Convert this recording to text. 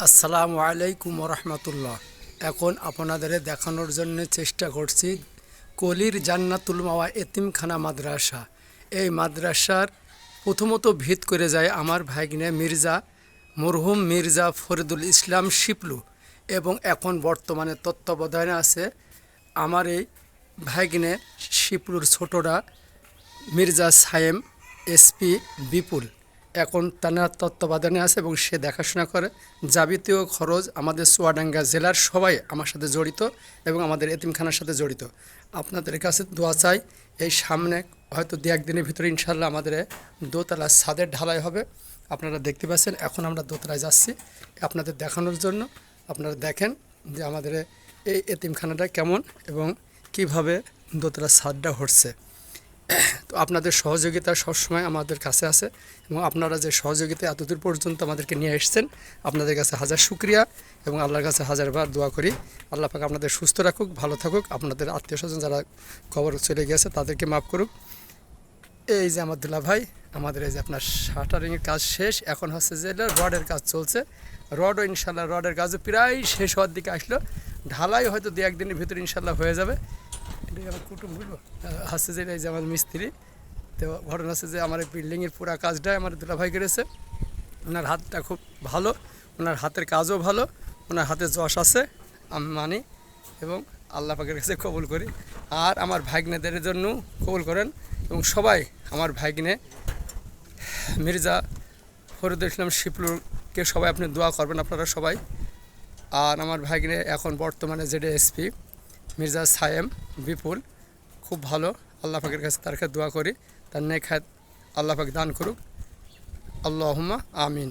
আসসালামু আলাইকুম রহমতুল্লাহ। এখন আপনাদের দেখানোর জন্য চেষ্টা করছি কলির জান্নাতুল মাওয়া এতিমখানা মাদ্রাসা। এই মাদ্রাসার প্রথমত ভিত করে যায় আমার ভাগ্নে মরহুম মির্জা ফরিদুল ইসলাম শিপলু, এবং এখন বর্তমানে তত্ত্বাবধানে আছে আমার এই ভাগ্নে শিপলুর ছোটরা মির্জা সায়েম এসপি বিপুল। এখন তার তত্ত্বাবধানে আছে এবং সে দেখাশোনা করে। যাবতীয় খরচ আমাদের চুয়াডাঙ্গা জেলার সবাই আমার সাথে জড়িত এবং আমাদের এতিমখানার সাথে জড়িত। আপনাদের কাছে দোয়া চাই, এই সামনে হয়তো দু একদিনের ভিতরে ইনশাল্লাহ আমাদের দোতলা ছাদের ঢালাই হবে। আপনারা দেখতে পাচ্ছেন এখন আমরা দোতলায় যাচ্ছি আপনাদের দেখানোর জন্য। আপনারা দেখেন যে আমাদের এই এতিমখানাটা কেমন এবং কিভাবে দোতলা ছাদটা হচ্ছে। তো আপনাদের সহযোগিতা সবসময় আমাদের কাছে আছে এবং আপনারা যে সহযোগিতা এতদূর পর্যন্ত আমাদেরকে নিয়ে এসেছেন, আপনাদের কাছে হাজার শুকরিয়া এবং আল্লাহর কাছে হাজারবার দোয়া করি আল্লাহ পাক আপনাদের সুস্থ রাখুক, ভালো থাকুক। আপনাদের আত্মীয় স্বজন যারা কবর চলে গেছে তাদেরকে মাফ করুক। এই যে আমার দুলা ভাই, আমাদের এই যে আপনার শাটারিংয়ের কাজ শেষ, এখন হচ্ছে যে রডের কাজ চলছে। রডও ইনশাল্লাহ রডের কাজও প্রায় শেষ হওয়ার দিকে আসলো। ঢালাই হয়তো দু একদিনের ভিতরে ইনশাল্লাহ হয়ে যাবে। এটাই আমার কুটুম বুঝলো হচ্ছে যে এই যে আমার মিস্ত্রি। তো ঘটনা হচ্ছে যে আমার এই বিল্ডিংয়ের পুরো কাজটাই আমার দুলাভাই করেছে। ওনার হাতটা খুব ভালো, ওনার হাতের কাজও ভালো, ওনার হাতে যশ আছে আমি মানি এবং আল্লাহ পাকের কাছে কবুল করি। আর আমার ভাগ্নেদের জন্য কবুল করেন এবং সবাই আমার ভাগ্নে মির্জা ফরিদুল ইসলাম শিপলুরকে সবাই আপনি দোয়া করবেন আপনারা সবাই। আর আমার ভাগ্নে এখন বর্তমানে যেটা এসপি মির্জা সায়েম বিপুল খুব ভালো। আল্লাহ পাকের কাছে তার কাছে দোয়া করি তার নেক হায়াত আল্লাহ পাক দান করুক। আল্লাহুম্মা আমিন।